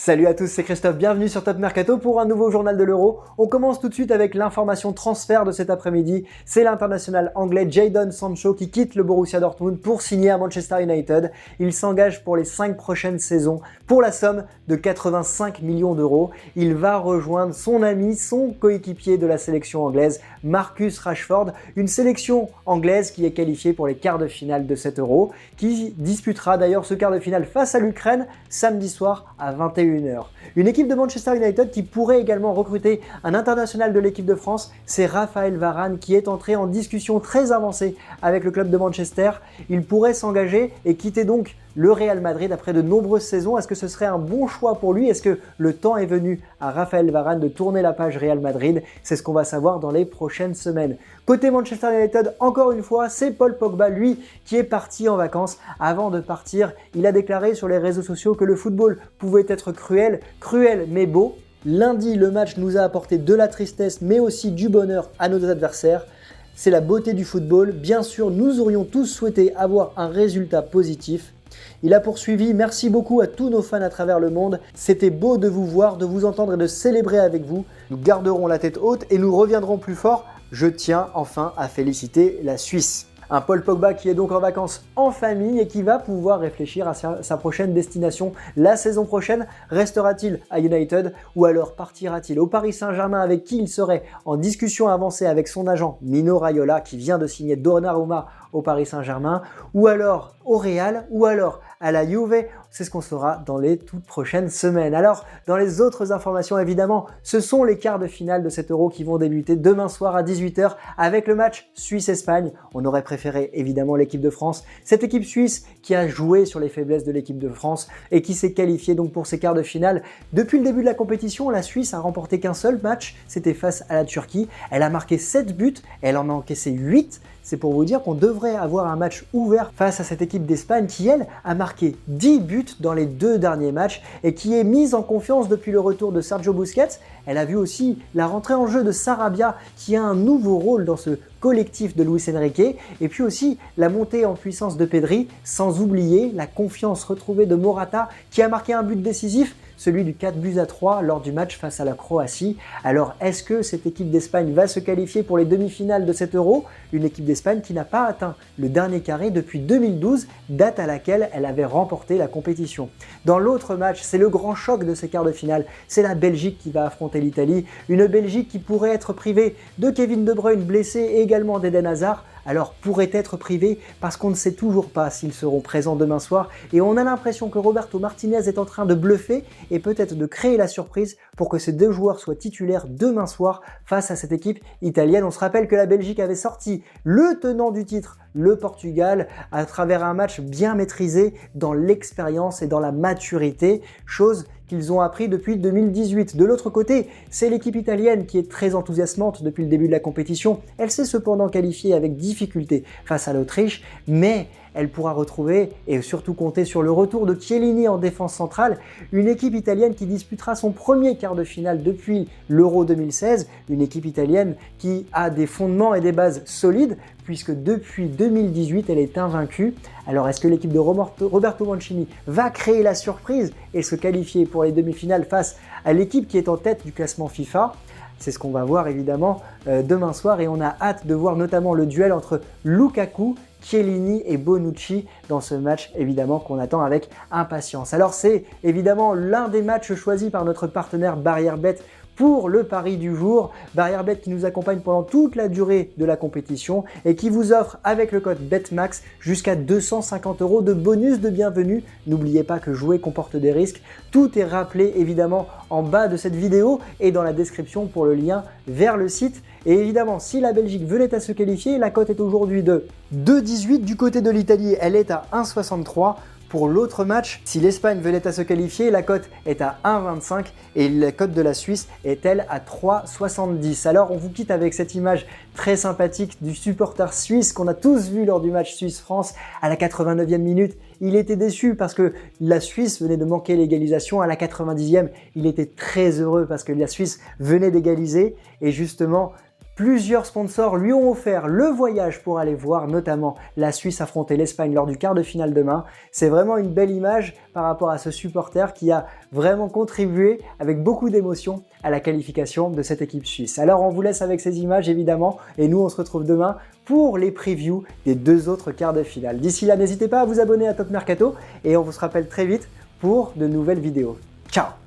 Salut à tous, c'est Christophe, bienvenue sur Top Mercato pour un nouveau journal de l'Euro. On commence tout de suite avec l'information transfert de cet après-midi. C'est l'international anglais Jadon Sancho qui quitte le Borussia Dortmund pour signer à Manchester United. Il s'engage pour les 5 prochaines saisons pour la somme de 85 millions d'euros. Il va rejoindre son ami, son coéquipier de la sélection anglaise, Marcus Rashford. Une sélection anglaise qui est qualifiée pour les quarts de finale de cet Euro, qui disputera d'ailleurs ce quart de finale face à l'Ukraine samedi soir à 21h. Une équipe de Manchester United qui pourrait également recruter un international de l'équipe de France, c'est Raphaël Varane qui est entré en discussion très avancée avec le club de Manchester. Il pourrait s'engager et quitter donc le Real Madrid après de nombreuses saisons. Est-ce que ce serait un bon choix pour lui? Est-ce que le temps est venu à Raphaël Varane de tourner la page Real Madrid? C'est ce qu'on va savoir dans les prochaines semaines. Côté Manchester United, encore une fois, c'est Paul Pogba, lui, qui est parti en vacances. Avant de partir, il a déclaré sur les réseaux sociaux que le football pouvait être cruel mais beau. Lundi, le match nous a apporté de la tristesse mais aussi du bonheur à nos adversaires. C'est la beauté du football. Bien sûr, nous aurions tous souhaité avoir un résultat positif. Il a poursuivi, merci beaucoup à tous nos fans à travers le monde. C'était beau de vous voir, de vous entendre et de célébrer avec vous. Nous garderons la tête haute et nous reviendrons plus fort. Je tiens enfin à féliciter la Suisse. Un Paul Pogba qui est donc en vacances en famille et qui va pouvoir réfléchir à sa prochaine destination la saison prochaine. Restera-t-il à United ou alors partira-t-il au Paris Saint-Germain avec qui il serait en discussion avancée avec son agent Mino Raiola qui vient de signer Donnarumma au Paris Saint-Germain, ou alors au Real, ou alors à la Juve? C'est ce qu'on saura dans les toutes prochaines semaines. Alors, dans les autres informations, évidemment, ce sont les quarts de finale de cet Euro qui vont débuter demain soir à 18h avec le match Suisse-Espagne. On aurait préféré évidemment l'équipe de France. Cette équipe suisse qui a joué sur les faiblesses de l'équipe de France et qui s'est qualifiée donc pour ces quarts de finale. Depuis le début de la compétition, la Suisse a remporté qu'un seul match, c'était face à la Turquie. Elle a marqué 7 buts, elle en a encaissé 8. C'est pour vous dire qu'on devrait avoir un match ouvert face à cette équipe d'Espagne qui, elle, a marqué 10 buts dans les 2 derniers matchs et qui est mise en confiance depuis le retour de Sergio Busquets. Elle a vu aussi la rentrée en jeu de Sarabia qui a un nouveau rôle dans ce collectif de Luis Enrique et puis aussi la montée en puissance de Pedri, sans oublier la confiance retrouvée de Morata qui a marqué un but décisif, celui du 4-3 lors du match face à la Croatie. Alors est-ce que cette équipe d'Espagne va se qualifier pour les demi-finales de cet Euro? Une équipe d'Espagne qui n'a pas atteint le dernier carré depuis 2012, date à laquelle elle avait remporté la compétition. Dans l'autre match, c'est le grand choc de ces quarts de finale, c'est la Belgique qui va affronter l'Italie, une Belgique qui pourrait être privée de Kevin De Bruyne blessé et également d'Eden Hazard. Alors pourrait être privé parce qu'on ne sait toujours pas s'ils seront présents demain soir et on a l'impression que Roberto Martinez est en train de bluffer et peut-être de créer la surprise pour que ces deux joueurs soient titulaires demain soir face à cette équipe italienne. On se rappelle que la Belgique avait sorti le tenant du titre, le Portugal, à travers un match bien maîtrisé dans l'expérience et dans la maturité, chose qu'ils ont appris depuis 2018. De l'autre côté, c'est l'équipe italienne qui est très enthousiasmante depuis le début de la compétition. Elle s'est cependant qualifiée avec difficulté face à l'Autriche, mais elle pourra retrouver et surtout compter sur le retour de Chiellini en défense centrale, une équipe italienne qui disputera son premier quart de finale depuis l'Euro 2016, une équipe italienne qui a des fondements et des bases solides, puisque depuis 2018, elle est invaincue. Alors est-ce que l'équipe de Roberto Mancini va créer la surprise et se qualifier pour les demi-finales face à l'équipe qui est en tête du classement FIFA? C'est ce qu'on va voir évidemment demain soir et on a hâte de voir notamment le duel entre Lukaku, Chiellini et Bonucci dans ce match évidemment qu'on attend avec impatience. Alors c'est évidemment l'un des matchs choisis par notre partenaire BarrièreBet pour le pari du jour. BarrièreBet qui nous accompagne pendant toute la durée de la compétition et qui vous offre avec le code BETMAX jusqu'à 250 € de bonus de bienvenue. N'oubliez pas que jouer comporte des risques. Tout est rappelé évidemment en bas de cette vidéo et dans la description pour le lien vers le site. Et évidemment, si la Belgique venait à se qualifier, la cote est aujourd'hui de 2,18. Du côté de l'Italie, elle est à 1,63. Pour l'autre match, si l'Espagne venait à se qualifier, la cote est à 1,25 et la cote de la Suisse est elle à 3,70. Alors on vous quitte avec cette image très sympathique du supporter suisse qu'on a tous vu lors du match Suisse-France à la 89e minute. Il était déçu parce que la Suisse venait de manquer l'égalisation. À la 90e, il était très heureux parce que la Suisse venait d'égaliser et justement Plusieurs sponsors lui ont offert le voyage pour aller voir notamment la Suisse affronter l'Espagne lors du quart de finale demain. C'est vraiment une belle image par rapport à ce supporter qui a vraiment contribué avec beaucoup d'émotion à la qualification de cette équipe suisse. Alors on vous laisse avec ces images évidemment et nous on se retrouve demain pour les previews des 2 autres quarts de finale. D'ici là, n'hésitez pas à vous abonner à Top Mercato et on vous se rappelle très vite pour de nouvelles vidéos. Ciao!